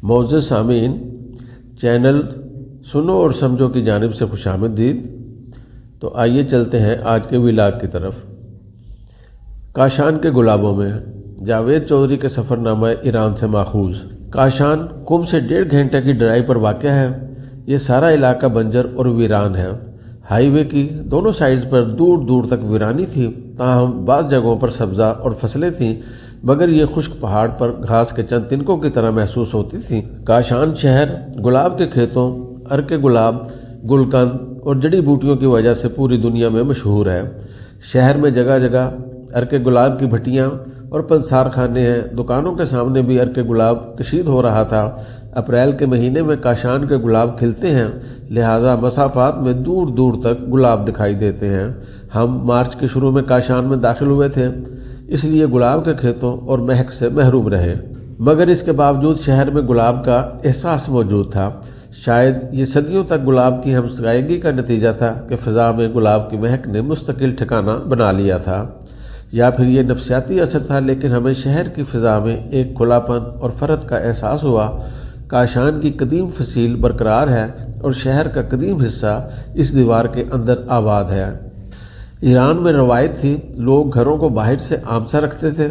معزز سامعین، چینل سنو اور سمجھو کی جانب سے خوش آمدید۔ تو آئیے چلتے ہیں آج کے ولاگ کی طرف۔ کاشان کے گلابوں میں جاوید چودھری کے سفر نامہ ایران سے ماخوذ۔ کاشان قم سے 1.5 گھنٹے کی ڈرائیو پر واقع ہے۔ یہ سارا علاقہ بنجر اور ویران ہے۔ ہائی وے کی دونوں سائڈز پر دور دور تک ویرانی تھی، تاہم بعض جگہوں پر سبزہ اور فصلیں تھیں، مگر یہ خشک پہاڑ پر گھاس کے چند تنکوں کی طرح محسوس ہوتی تھیں۔ کاشان شہر گلاب کے کھیتوں، ارکے گلاب، گلقند اور جڑی بوٹیوں کی وجہ سے پوری دنیا میں مشہور ہے۔ شہر میں جگہ جگہ ارکے گلاب کی بھٹیاں اور پنسار خانے ہیں۔ دکانوں کے سامنے بھی ارکے گلاب کشید ہو رہا تھا۔ اپریل کے مہینے میں کاشان کے گلاب کھلتے ہیں، لہذا مسافات میں دور دور تک گلاب دکھائی دیتے ہیں۔ ہم مارچ کے شروع میں کاشان میں داخل ہوئے تھے، اس لیے گلاب کے کھیتوں اور مہک سے محروم رہے، مگر اس کے باوجود شہر میں گلاب کا احساس موجود تھا۔ شاید یہ صدیوں تک گلاب کی ہمسائیگی کا نتیجہ تھا کہ فضا میں گلاب کی مہک نے مستقل ٹھکانہ بنا لیا تھا، یا پھر یہ نفسیاتی اثر تھا، لیکن ہمیں شہر کی فضا میں ایک کھلا پن اور فرد کا احساس ہوا۔ کاشان کی قدیم فصیل برقرار ہے اور شہر کا قدیم حصہ اس دیوار کے اندر آباد ہے۔ ایران میں روایت تھی، لوگ گھروں کو باہر سے آمسا رکھتے تھے۔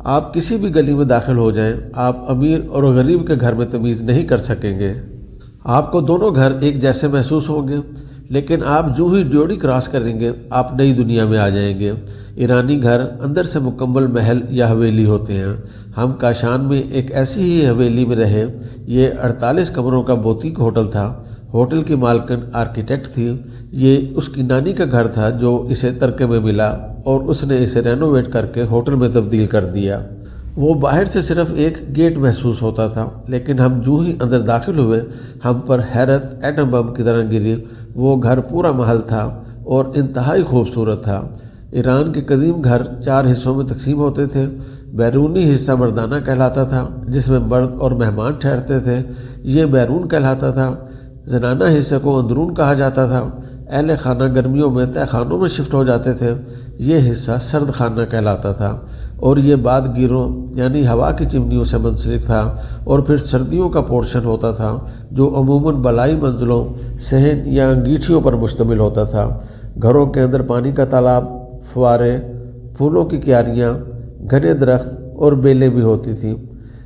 آپ کسی بھی گلی میں داخل ہو جائیں، آپ امیر اور غریب کے گھر میں تمیز نہیں کر سکیں گے۔ آپ کو دونوں گھر ایک جیسے محسوس ہوں گے، لیکن آپ جو ہی ڈیوڑی کراس کریں گے، آپ نئی دنیا میں آ جائیں گے۔ ایرانی گھر اندر سے مکمل محل یا حویلی ہوتے ہیں۔ ہم کاشان میں ایک ایسی ہی حویلی میں رہے۔ یہ 48 کمروں کا بوتیک ہوٹل تھا۔ ہوٹل کی مالکن آرکیٹیکٹ تھی۔ یہ اس کی نانی کا گھر تھا جو اسے ترکے میں ملا اور اس نے اسے رینوویٹ کر کے ہوٹل میں تبدیل کر دیا۔ وہ باہر سے صرف ایک گیٹ محسوس ہوتا تھا، لیکن ہم جو ہی اندر داخل ہوئے، ہم پر حیرت ایٹم بم کی طرح گری۔ وہ گھر پورا محل تھا اور انتہائی خوبصورت تھا۔ ایران کے قدیم گھر 4 حصوں میں تقسیم ہوتے تھے۔ بیرونی حصہ مردانہ کہلاتا تھا، جس میں مرد اور مہمان ٹھہرتے تھے، یہ بیرون کہلاتا تھا۔ زنانہ حصے کو اندرون کہا جاتا تھا۔ اہل خانہ گرمیوں میں تہہ خانوں میں شفٹ ہو جاتے تھے، یہ حصہ سرد خانہ کہلاتا تھا، اور یہ بعد گیروں یعنی ہوا کی چمنیوں سے منسلک تھا۔ اور پھر سردیوں کا پورشن ہوتا تھا جو عموماً بالائی منزلوں، صحن یا انگیٹھیوں پر مشتمل ہوتا تھا۔ گھروں کے اندر پانی کا تالاب، فوارے، پھولوں کی کیاریاں، گھنے درخت اور بیلیں بھی ہوتی تھیں۔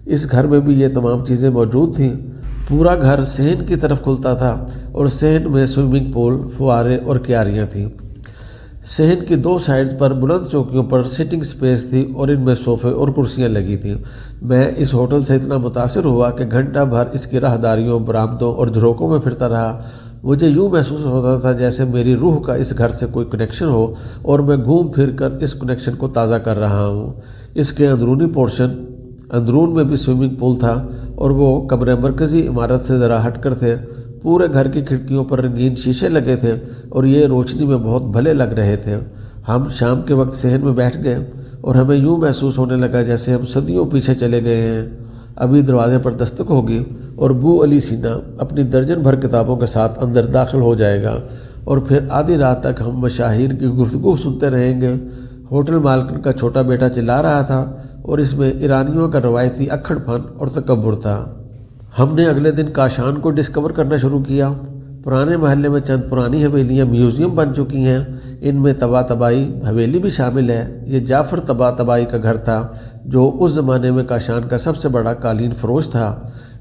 اس گھر میں بھی یہ تمام چیزیں موجود تھیں۔ پورا گھر صحن کی طرف کھلتا تھا اور صحن میں سوئمنگ پول، فوارے اور کیاریاں تھیں۔ صحن کی 2 سائڈز پر بلند چوکیوں پر سٹنگ سپیس تھی اور ان میں صوفے اور کرسیاں لگی تھیں۔ میں اس ہوٹل سے اتنا متاثر ہوا کہ گھنٹہ بھر اس کی راہداریوں، برآمدوں اور جھروکوں میں پھرتا رہا۔ مجھے یوں محسوس ہوتا تھا جیسے میری روح کا اس گھر سے کوئی کنیکشن ہو اور میں گھوم پھر کر اس کنیکشن کو تازہ کر رہا ہوں۔ اس کے اندرونی پورشن، اندرون میں بھی سوئمنگ پول تھا اور وہ کمرے مرکزی عمارت سے ذرا ہٹ کر تھے۔ پورے گھر کی کھڑکیوں پر رنگین شیشے لگے تھے اور یہ روشنی میں بہت بھلے لگ رہے تھے۔ ہم شام کے وقت صحن میں بیٹھ گئے اور ہمیں یوں محسوس ہونے لگا جیسے ہم صدیوں پیچھے چلے گئے ہیں۔ ابھی دروازے پر دستک ہوگی اور بو علی سینا اپنی درجن بھر کتابوں کے ساتھ اندر داخل ہو جائے گا، اور پھر آدھی رات تک ہم مشاہیر کی گفتگو سنتے رہیں گے۔ ہوٹل مالکن کا چھوٹا بیٹا چلا رہا تھا اور اس میں ایرانیوں کا روایتی اکھڑ پن اور تکبر تھا۔ ہم نے اگلے دن کاشان کو ڈسکور کرنا شروع کیا۔ پرانے محلے میں چند پرانی حویلیاں میوزیم بن چکی ہیں، ان میں طباطبائی حویلی بھی شامل ہے۔ یہ جعفر طباطبائی کا گھر تھا جو اس زمانے میں کاشان کا سب سے بڑا قالین فروش تھا۔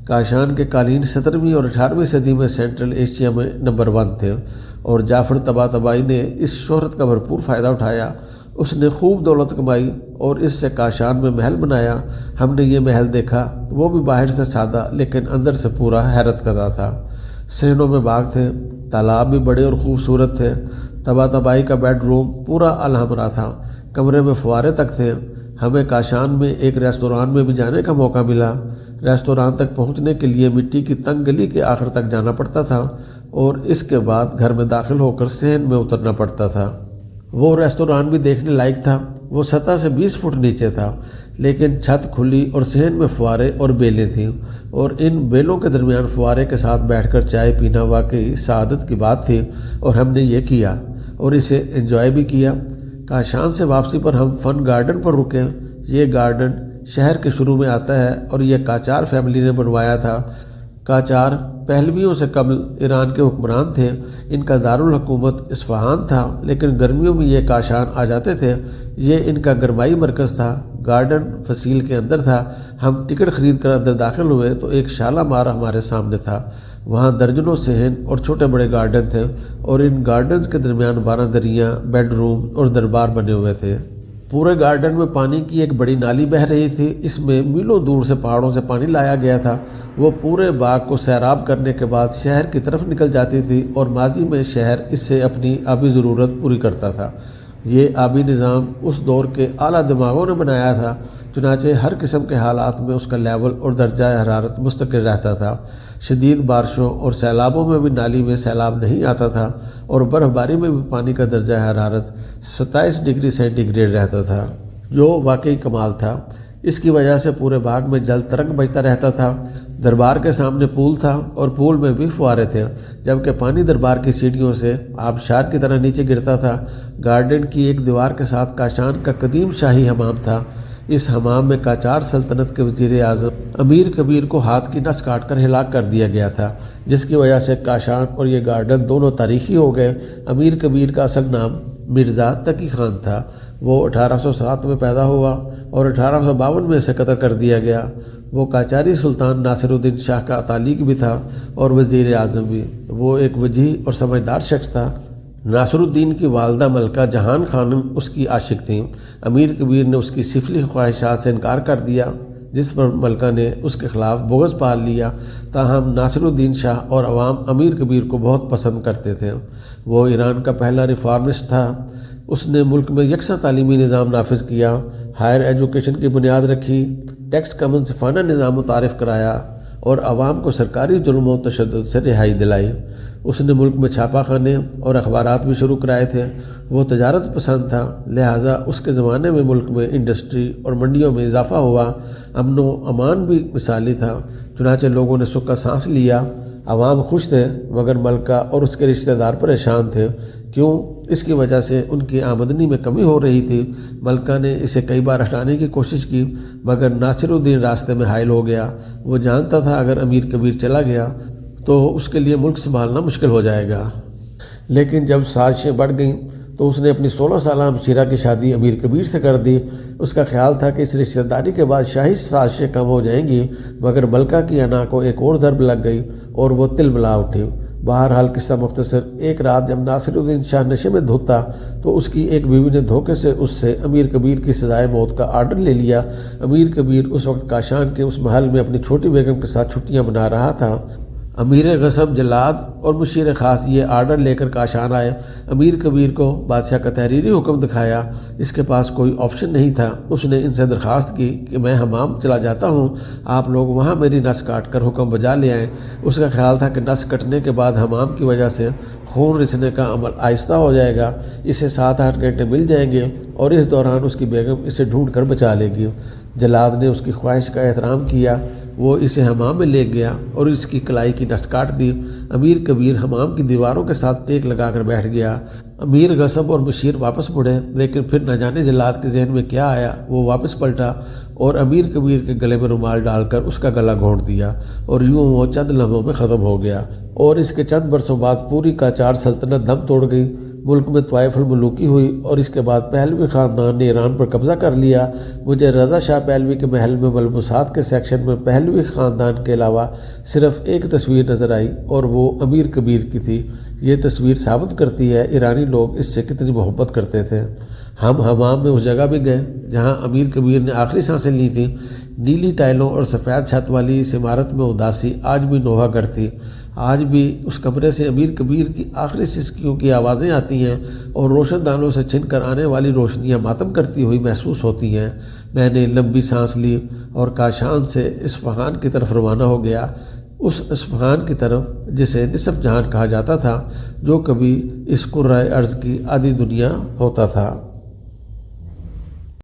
کاشان کے قالین 17ویں اور 18ویں صدی میں سینٹرل ایشیا میں نمبر 1 تھے، اور جعفر طباطبائی نے اس شہرت کا بھرپور فائدہ اٹھایا۔ اس نے خوب دولت کمائی اور اس سے کاشان میں محل بنایا۔ ہم نے یہ محل دیکھا، وہ بھی باہر سے سادہ لیکن اندر سے پورا حیرت زدہ تھا۔ صحنوں میں باغ تھے، تالاب بھی بڑے اور خوبصورت تھے۔ طباطبائی کا بیڈ روم پورا الحمرا تھا، کمرے میں فوارے تک تھے۔ ہمیں کاشان میں ایک ریستوران میں بھی جانے کا موقع ملا۔ ریستوران تک پہنچنے کے لیے مٹی کی تنگ گلی کے آخر تک جانا پڑتا تھا اور اس کے بعد گھر میں داخل ہو کر صحن میں اترنا پڑتا تھا۔ وہ ریستوران بھی دیکھنے لائق تھا۔ وہ سطح سے 20 فٹ نیچے تھا، لیکن چھت کھلی اور صحن میں فوارے اور بیلیں تھیں، اور ان بیلوں کے درمیان فوارے کے ساتھ بیٹھ کر چائے پینا واقعی سعادت کی بات تھی، اور ہم نے یہ کیا اور اسے انجوائے بھی کیا۔ کاشان سے واپسی پر ہم فن گارڈن پر رکے۔ یہ گارڈن شہر کے شروع میں آتا ہے اور یہ قاجار فیملی نے بنوایا تھا۔ قاجار پہلویوں سے قبل ایران کے حکمران تھے۔ ان کا دارالحکومت اصفہان تھا، لیکن گرمیوں میں یہ کاشان آ جاتے تھے۔ یہ ان کا گرمائی مرکز تھا۔ گارڈن فصیل کے اندر تھا۔ ہم ٹکٹ خرید کر اندر داخل ہوئے تو ایک شالامار ہمارے سامنے تھا۔ وہاں درجنوں صحن اور چھوٹے بڑے گارڈن تھے، اور ان گارڈنز کے درمیان 12 دریاں، بیڈ روم اور دربار بنے ہوئے تھے۔ پورے گارڈن میں پانی کی ایک بڑی نالی بہہ رہی تھی۔ اس میں میلوں دور سے پہاڑوں سے پانی لایا گیا تھا۔ وہ پورے باغ کو سیراب کرنے کے بعد شہر کی طرف نکل جاتی تھی، اور ماضی میں شہر اس سے اپنی آبی ضرورت پوری کرتا تھا۔ یہ آبی نظام اس دور کے اعلیٰ دماغوں نے بنایا تھا، چنانچہ ہر قسم کے حالات میں اس کا لیول اور درجہ حرارت مستقل رہتا تھا۔ شدید بارشوں اور سیلابوں میں بھی نالی میں سیلاب نہیں آتا تھا، اور برف باری میں بھی پانی کا درجہ حرارت 27 ڈگری سینٹی گریڈ رہتا تھا، جو واقعی کمال تھا۔ اس کی وجہ سے پورے باغ میں جل ترنگ بجتا رہتا تھا۔ دربار کے سامنے پول تھا، اور پول میں بھی فوارے تھے، جبکہ پانی دربار کی سیڑھیوں سے آبشار کی طرح نیچے گرتا تھا۔ گارڈن کی ایک دیوار کے ساتھ کاشان کا قدیم شاہی حمام تھا۔ اس حمام میں قاجار سلطنت کے وزیر اعظم امیر کبیر کو ہاتھ کی نس کاٹ کر ہلاک کر دیا گیا تھا، جس کی وجہ سے کاشان اور یہ گارڈن دونوں تاریخی ہو گئے۔ امیر کبیر کا اصل نام مرزا تقی خان تھا۔ وہ 1807 میں پیدا ہوا اور 1852 میں اسے قتل کر دیا گیا۔ وہ قاجاری سلطان ناصر الدین شاہ کا تعلیق بھی تھا اور وزیر اعظم بھی۔ وہ ایک وجیح اور سمجھدار شخص تھا۔ ناصر الدین کی والدہ ملکہ جہان خانم اس کی عاشق تھیں۔ امیر کبیر نے اس کی سفلی خواہشات سے انکار کر دیا، جس پر ملکہ نے اس کے خلاف بغض پال لیا۔ تاہم ناصر الدین شاہ اور عوام امیر کبیر کو بہت پسند کرتے تھے۔ وہ ایران کا پہلا ریفارمسٹ تھا۔ اس نے ملک میں یکساں تعلیمی نظام نافذ کیا، ہائر ایجوکیشن کی بنیاد رکھی، ٹیکس کا منصفانہ نظام متعارف کرایا، اور عوام کو سرکاری ظلم و تشدد سے رہائی دلائی۔ اس نے ملک میں چھاپا خانے اور اخبارات بھی شروع کرائے تھے۔ وہ تجارت پسند تھا، لہٰذا اس کے زمانے میں ملک میں انڈسٹری اور منڈیوں میں اضافہ ہوا۔ امن و امان بھی مثالی تھا، چنانچہ لوگوں نے سکھ کا سانس لیا۔ عوام خوش تھے، مگر ملکہ اور اس کے رشتہ دار پریشان تھے۔ کیوں؟ اس کی وجہ سے ان کی آمدنی میں کمی ہو رہی تھی۔ ملکہ نے اسے کئی بار ہٹانے کی کوشش کی، مگر ناصر الدین راستے میں حائل ہو گیا۔ وہ جانتا تھا اگر امیر کبیر چلا گیا تو اس کے لیے ملک سنبھالنا مشکل ہو جائے گا۔ لیکن جب سازشیں بڑھ گئیں تو اس نے اپنی 16 سالہ ہمشیرہ کی شادی امیر کبیر سے کر دی۔ اس کا خیال تھا کہ اس رشتہ داری کے بعد شاہی سازشیں کم ہو جائیں گی، مگر ملکہ کی انا کو ایک اور ضرب لگ گئی اور وہ تلملا اٹھی۔ بہرحال قصہ مختصر، ایک رات جب ناصر الدین شاہ نشے میں دھت تو اس کی ایک بیوی نے دھوکے سے اس سے امیر کبیر کی سزائے موت کا آرڈر لے لیا۔ امیر کبیر اس وقت کاشان کے اس محل میں اپنی چھوٹی بیگم کے ساتھ چھٹیاں منا رہا تھا۔ امیر غصب، جلاد اور مشیر خاص یہ آرڈر لے کر کاشان آئے۔ امیر کبیر کو بادشاہ کا تحریری حکم دکھایا۔ اس کے پاس کوئی آپشن نہیں تھا۔ اس نے ان سے درخواست کی کہ میں حمام چلا جاتا ہوں، آپ لوگ وہاں میری نس کاٹ کر حکم بجا لے آئیں۔ اس کا خیال تھا کہ نس کٹنے کے بعد حمام کی وجہ سے خون رسنے کا عمل آہستہ ہو جائے گا، اسے 7-8 گھنٹے مل جائیں گے، اور اس دوران اس کی بیگم اسے ڈھونڈ کر بچا لے گی۔ جلاد نے اس کی خواہش کا احترام کیا۔ وہ اسے حمام میں لے گیا اور اس کی کلائی کی نس کاٹ دی۔ امیر کبیر حمام کی دیواروں کے ساتھ ٹیک لگا کر بیٹھ گیا۔ امیر غصب اور مشیر واپس مڑے، لیکن پھر نہ جانے جلاد کے ذہن میں کیا آیا، وہ واپس پلٹا اور امیر کبیر کے گلے میں رومال ڈال کر اس کا گلا گھونٹ دیا، اور یوں وہ چند لمحوں میں ختم ہو گیا۔ اور اس کے چند برسوں بعد پوری قاجار سلطنت دم توڑ گئی۔ ملک میں طوائف الملوکی ہوئی، اور اس کے بعد پہلوی خاندان نے ایران پر قبضہ کر لیا۔ مجھے رضا شاہ پہلوی کے محل میں ملبوسات کے سیکشن میں پہلوی خاندان کے علاوہ صرف ایک تصویر نظر آئی، اور وہ امیر کبیر کی تھی۔ یہ تصویر ثابت کرتی ہے ایرانی لوگ اس سے کتنی محبت کرتے تھے۔ ہم حمام میں اس جگہ بھی گئے جہاں امیر کبیر نے آخری سانسیں لی تھیں۔ نیلی ٹائلوں اور سفید چھت والی اس عمارت میں اداسی آج بھی نوحہ گر تھی۔ آج بھی اس کمرے سے امیر کبیر کی آخری سسکیوں کی آوازیں آتی ہیں، اور روشن دانوں سے چھن کر آنے والی روشنیاں ماتم کرتی ہوئی محسوس ہوتی ہیں۔ میں نے لمبی سانس لی اور کاشان سے اصفہان کی طرف روانہ ہو گیا، اس اصفہان کی طرف جسے نصف جہان کہا جاتا تھا، جو کبھی اس کرۂ ارض کی آدھی دنیا ہوتا تھا۔